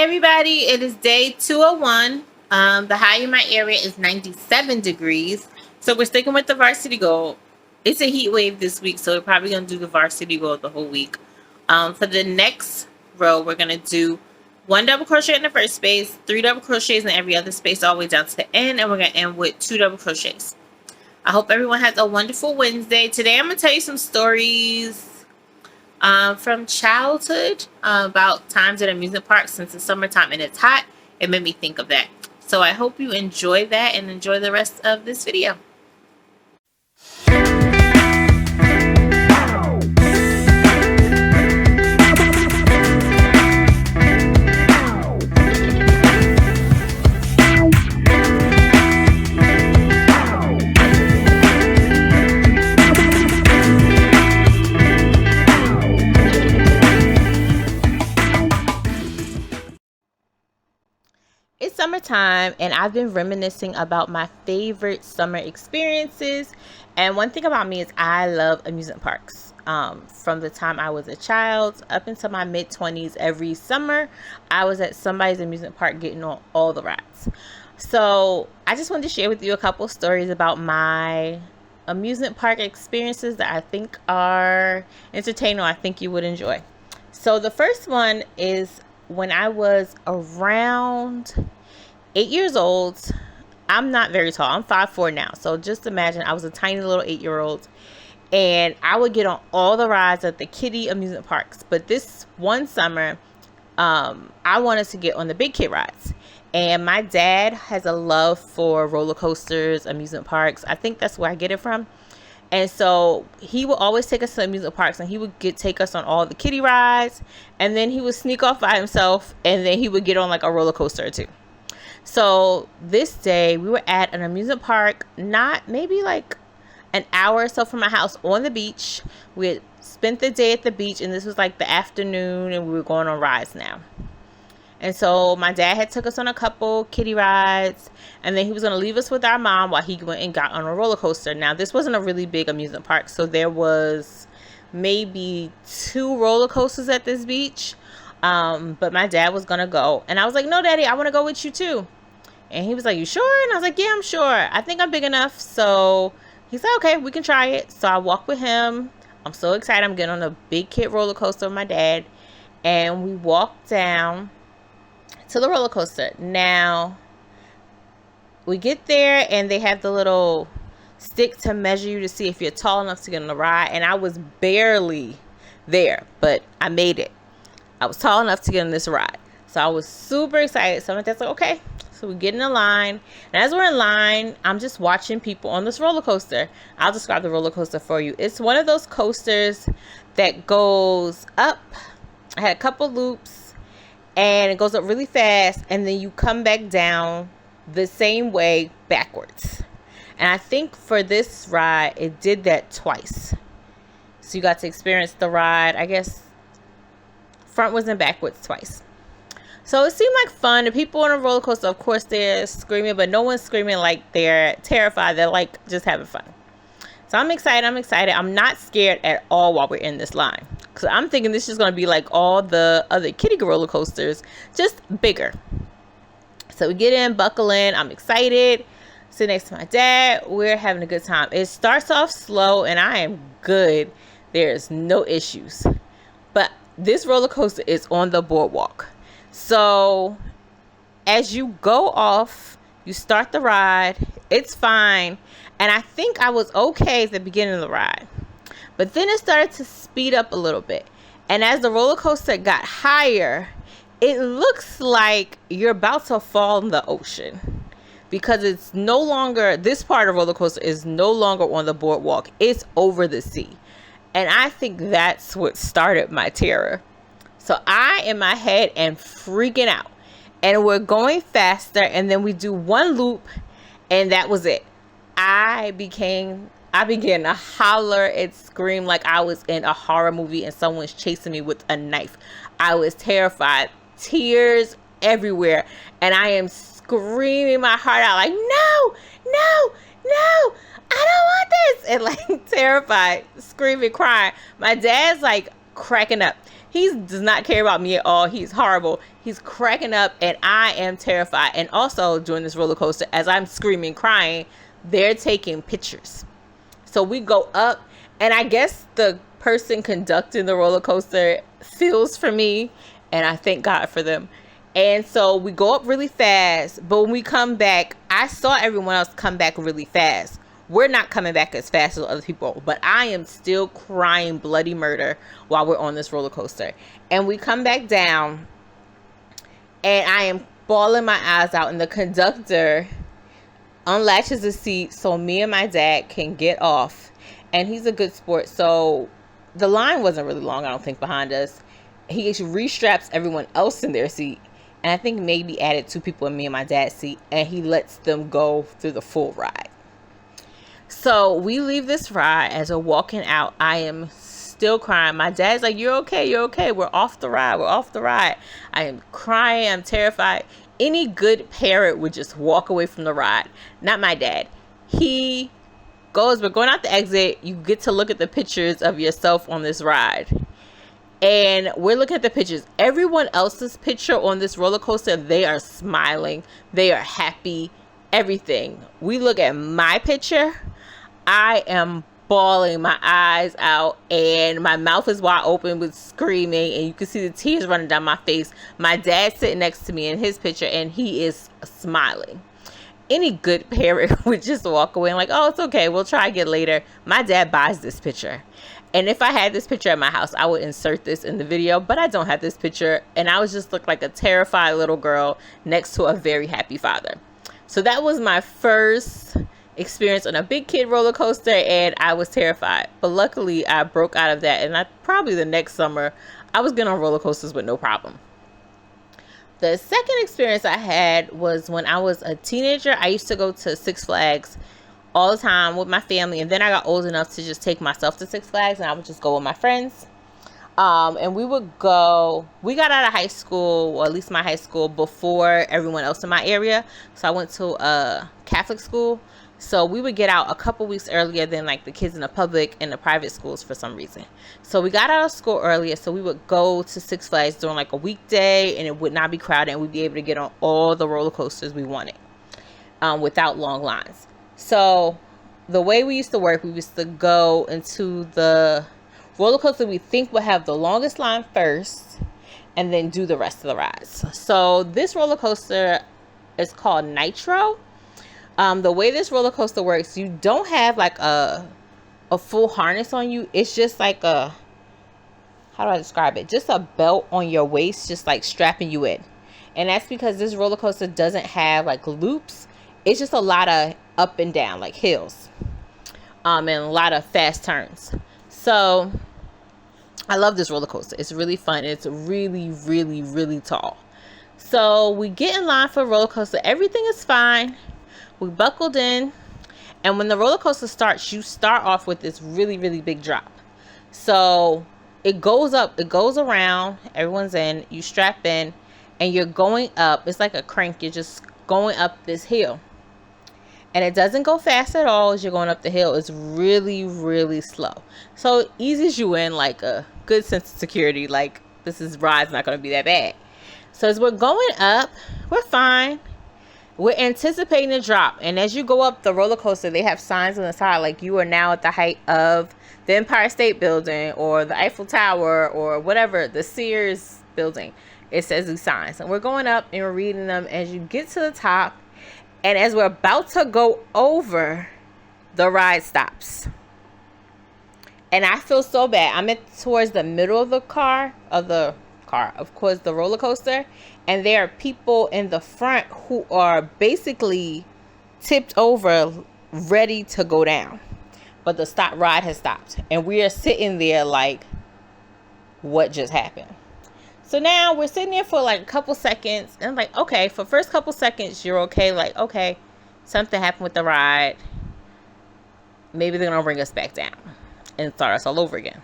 everybody, it is day 201. The high in my area is 97 degrees. So we're sticking with the varsity goal. It's a heat wave this week, so we're probably going to do the varsity goal the whole week. For the next row, we're going to do 1 double crochet in the first space, 3 double crochets in every other space all the way down to the end, and we're going to end with 2 double crochets. I hope everyone has a wonderful Wednesday. Today I'm going to tell you some stories from childhood about times at amusement parks. Since it's summertime and it's hot, it made me think of that. So I hope you enjoy that and enjoy the rest of this video. It's summertime and I've been reminiscing about my favorite summer experiences. And one thing about me is I love amusement parks. From the time I was a child up until my mid-20s, every summer I was at somebody's amusement park getting on all the rides. So I just wanted to share with you a couple stories about my amusement park experiences that I think are entertaining or I think you would enjoy. So the first one is when I was around 8 years old. I'm not very tall. I'm 5'4" now. So just imagine I was a tiny little 8-year-old and I would get on all the rides at the kiddie amusement parks. But this one summer, I wanted to get on the big kid rides. And my dad has a love for roller coasters, amusement parks. I think that's where I get it from. And so he would always take us to amusement parks and he would take us on all the kiddie rides. And then he would sneak off by himself and then he would get on like a roller coaster or two. So this day we were at an amusement park, not maybe like an hour or so from my house on the beach. We had spent the day at the beach and this was like the afternoon and we were going on rides now. And so my dad had took us on a couple kiddie rides and then he was going to leave us with our mom while he went and got on a roller coaster. Now this wasn't a really big amusement park, so there was maybe 2 roller coasters at this beach. But my dad was going to go and I was like, no, Daddy, I want to go with you too. And he was like, you sure? And I was like, yeah, I'm sure. I think I'm big enough. So he said, okay, we can try it. So I walked with him. I'm so excited. I'm getting on a big kid roller coaster with my dad. And we walked down to the roller coaster. Now we get there and they have the little stick to measure you to see if you're tall enough to get on the ride. And I was barely there, but I made it. I was tall enough to get on this ride. So I was super excited. So my dad's like, okay. So we get in a line. And as we're in line, I'm just watching people on this roller coaster. I'll describe the roller coaster for you. It's one of those coasters that goes up. I had a couple loops. And it goes up really fast. And then you come back down the same way backwards. And I think for this ride, it did that twice. So you got to experience the ride, I guess, frontwards and backwards twice. So it seemed like fun. The people on the roller coaster, of course, they're screaming, but no one's screaming like they're terrified. They're like just having fun. So I'm excited. I'm not scared at all while we're in this line. Because I'm thinking this is going to be like all the other kiddie roller coasters, just bigger. So we get in, buckle in. I'm excited. Sit next to my dad. We're having a good time. It starts off slow and I am good. There's no issues. But this roller coaster is on the boardwalk. So as you go off, you start the ride. It's fine. And I think I was okay at the beginning of the ride. But then it started to speed up a little bit. And as the roller coaster got higher, it looks like you're about to fall in the ocean. Because it's no longer, this part of the roller coaster is no longer on the boardwalk. It's over the sea. And I think that's what started my terror. So I, in my head, am freaking out. And we're going faster. And then we do one loop. And that was it. I began to holler and scream like I was in a horror movie and someone's chasing me with a knife. I was terrified. Tears everywhere. And I am screaming my heart out like, no, no, no. I don't want this. And like terrified, screaming, crying. My dad's like cracking up. He does not care about me at all. He's horrible. He's cracking up, and I am terrified. And also during this roller coaster, as I'm screaming, crying, they're taking pictures. So we go up, and I guess the person conducting the roller coaster feels for me, and I thank God for them. And so we go up really fast, but when we come back, I saw everyone else come back really fast. We're not coming back as fast as other people, but I am still crying bloody murder while we're on this roller coaster. And we come back down, and I am bawling my eyes out, and the conductor unlatches the seat so me and my dad can get off. And he's a good sport, so the line wasn't really long, I don't think, behind us. He restraps everyone else in their seat, and I think maybe added 2 people in me and my dad's seat, and he lets them go through the full ride. So we leave this ride. As we're walking out, I am still crying. My dad's like, you're okay, you're okay. We're off the ride, we're off the ride. I am crying, I'm terrified. Any good parent would just walk away from the ride. Not my dad. He goes, we're going out the exit. You get to look at the pictures of yourself on this ride. And we're looking at the pictures. Everyone else's picture on this roller coaster, they are smiling. They are happy. Everything. We look at my picture. I am bawling my eyes out, and my mouth is wide open with screaming, and you can see the tears running down my face. My dad's sitting next to me in his picture, and he is smiling. Any good parent would just walk away and like, oh, it's okay, we'll try again later. My dad buys this picture. And if I had this picture at my house, I would insert this in the video, but I don't have this picture, and I was just look like a terrified little girl next to a very happy father. So that was my first experience on a big kid roller coaster, and I was terrified. But luckily, I broke out of that, and probably the next summer, I was getting on roller coasters with no problem. The second experience I had was when I was a teenager. I used to go to Six Flags all the time with my family, and then I got old enough to just take myself to Six Flags, and I would just go with my friends. And we got out of high school, or at least my high school, before everyone else in my area. So I went to a Catholic school. So we would get out a couple weeks earlier than like the kids in the public and the private schools for some reason. So we got out of school earlier, so we would go to Six Flags during like a weekday, and it would not be crowded, and we'd be able to get on all the roller coasters we wanted without long lines. So the way we used to work, we used to go into the roller coaster we think would have the longest line first, and then do the rest of the rides. So this roller coaster is called Nitro. The way this roller coaster works, you don't have like a full harness on you. It's just like how do I describe it? Just a belt on your waist, just like strapping you in. And that's because this roller coaster doesn't have like loops. It's just a lot of up and down, like hills, and a lot of fast turns. So I love this roller coaster. It's really fun. It's really, really, really tall. So we get in line for a roller coaster. Everything is fine. We buckled in, and when the roller coaster starts, you start off with this really, really big drop. So it goes up, it goes around, everyone's in, you strap in, and you're going up. It's like a crank. You're just going up this hill, and it doesn't go fast at all as you're going up the hill. It's really, really slow. So it eases you in like a good sense of security, like ride's not going to be that bad. So as we're going up, we're fine. We're anticipating a drop, and as you go up the roller coaster, they have signs on the side like you are now at the height of the Empire State Building or the Eiffel Tower or whatever, the Sears building. It says these signs, and we're going up and we're reading them as you get to the top, and as we're about to go over, the ride stops. And I feel so bad. I'm towards the middle of the of course, the roller coaster, and there are people in the front who are basically tipped over, ready to go down, but the ride has stopped, and we are sitting there like, what just happened? So now we're sitting there for like a couple seconds, and like, okay, for first couple seconds you're okay, like, okay, something happened with the ride, maybe they're gonna bring us back down and start us all over again.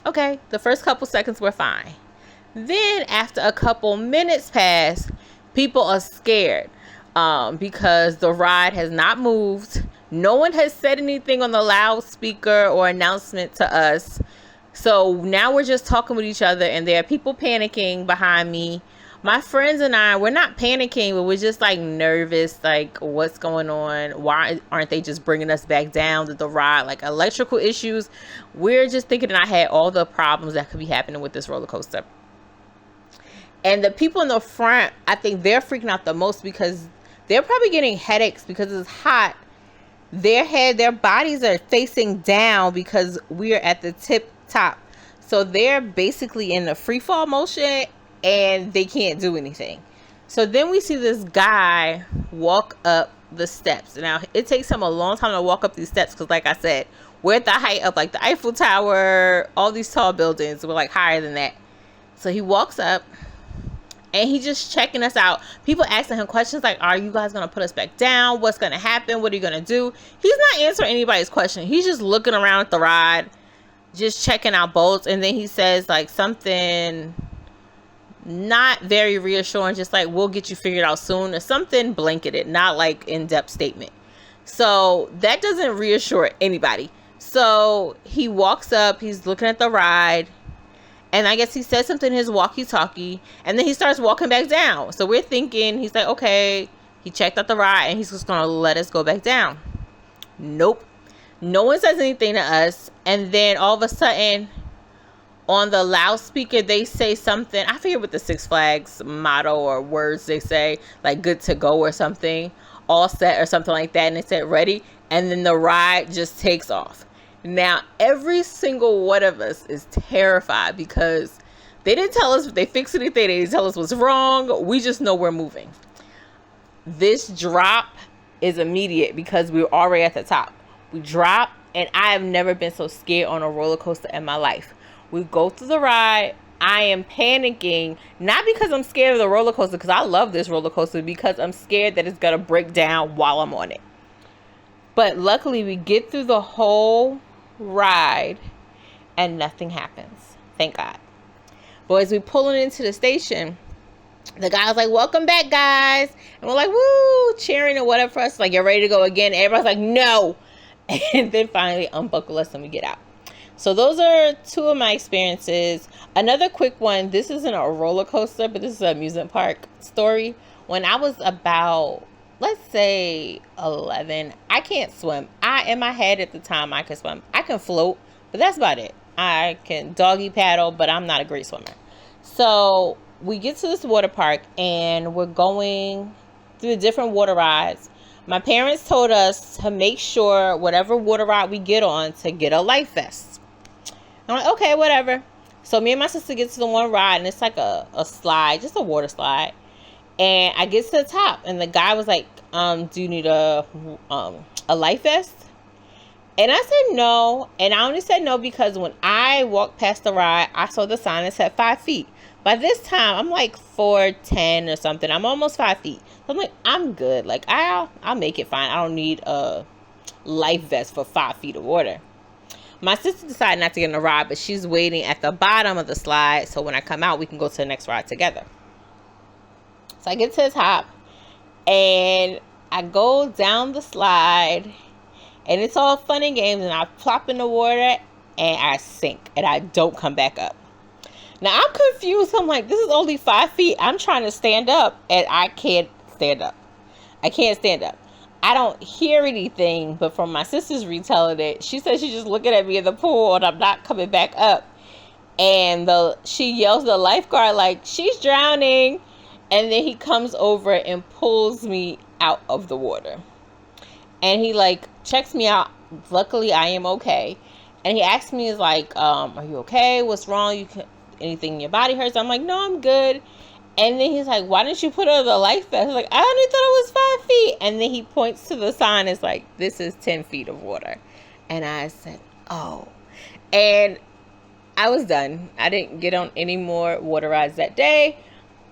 Okay, the first couple seconds were fine. Then after a couple minutes pass, people are scared because the ride has not moved. No one has said anything on the loudspeaker or announcement to us. So now we're just talking with each other, and there are people panicking behind me. My friends and I, we're not panicking, but we're just like nervous, like what's going on? Why aren't they just bringing us back down to the ride? Like electrical issues. We're just thinking that I had all the problems that could be happening with this roller coaster. And the people in the front, I think they're freaking out the most because they're probably getting headaches because it's hot. Their bodies are facing down because we're at the tip top. So they're basically in a free fall motion and they can't do anything. So then we see this guy walk up the steps. Now it takes him a long time to walk up these steps because, like I said, we're at the height of like the Eiffel Tower, all these tall buildings. We're like higher than that. So he walks up and he just checking us out. People asking him questions like, are you guys going to put us back down? What's going to happen? What are you going to do? He's not answering anybody's question. He's just looking around at the ride, just checking out bolts. And then he says like something not very reassuring, just like, we'll get you figured out soon, or something blanketed, not like in-depth statement. So that doesn't reassure anybody. So he walks up, he's looking at the ride, and I guess he said something in his walkie-talkie, and then he starts walking back down. So we're thinking, he's like, okay, he checked out the ride, and he's just going to let us go back down. Nope. No one says anything to us. And then all of a sudden, on the loudspeaker, they say something. I forget what the Six Flags motto or words they say, like good to go or something, all set or something like that. And they said ready. And then the ride just takes off. Now, every single one of us is terrified because they didn't tell us if they fixed anything. They didn't tell us what's wrong. We just know we're moving. This drop is immediate because we're already at the top. We drop, and I have never been so scared on a roller coaster in my life. We go through the ride. I am panicking, not because I'm scared of the roller coaster, because I love this roller coaster, because I'm scared that it's going to break down while I'm on it. But luckily, we get through the whole ride and nothing happens. Thank God. But as we pulling into the station, the guy was like, welcome back, guys. And we're like, woo, cheering and whatever for us. Like, you're ready to go again. Everybody's like, no. And then finally unbuckle us and we get out. So those are two of my experiences. Another quick one. This isn't a roller coaster, but this is an amusement park story. When I was about, let's say 11, I can't swim. In my head at the time, I can swim. I can float, but that's about it. I can doggy paddle, but I'm not a great swimmer. So we get to this water park and we're going through the different water rides. My parents told us to make sure whatever water ride we get on to get a life vest. I'm like, okay, whatever. So me and my sister get to the one ride, and it's like a slide, just a water slide. And I get to the top, and the guy was like, do you need a life vest? And I said no. And I only said no because when I walked past the ride, I saw the sign that said 5 feet. By this time, I'm like 4'10" or something. I'm almost 5 feet. So I'm like, I'm good. Like, I'll make it fine. I don't need a life vest for 5 feet of water. My sister decided not to get in the ride, but she's waiting at the bottom of the slide. So when I come out, we can go to the next ride together. So I get to the top and I go down the slide, and it's all fun and games, and I plop in the water and I sink and I don't come back up. Now I'm confused. I'm like, this is only 5 feet. I'm trying to stand up and I can't stand up. I can't stand up. I don't hear anything, but from my sister's retelling it, she said she's just looking at me in the pool and I'm not coming back up. And she yells the lifeguard like, she's drowning. And then he comes over and pulls me out of the water. And he like checks me out. Luckily, I am okay. And he asks me, is like, are you okay? What's wrong? Anything in your body hurts? I'm like, no, I'm good. And then he's like, why didn't you put on the life vest? I was like, I only thought it was 5 feet. And then he points to the sign. It's like, this is 10 feet of water. And I said, oh. And I was done. I didn't get on any more water rides that day.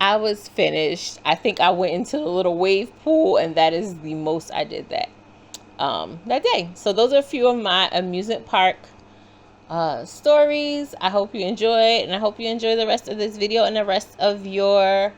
I was finished. I think I went into the little wave pool, and that is the most I did that day. So those are a few of my amusement park stories. I hope you enjoyed, and I hope you enjoy the rest of this video and the rest of your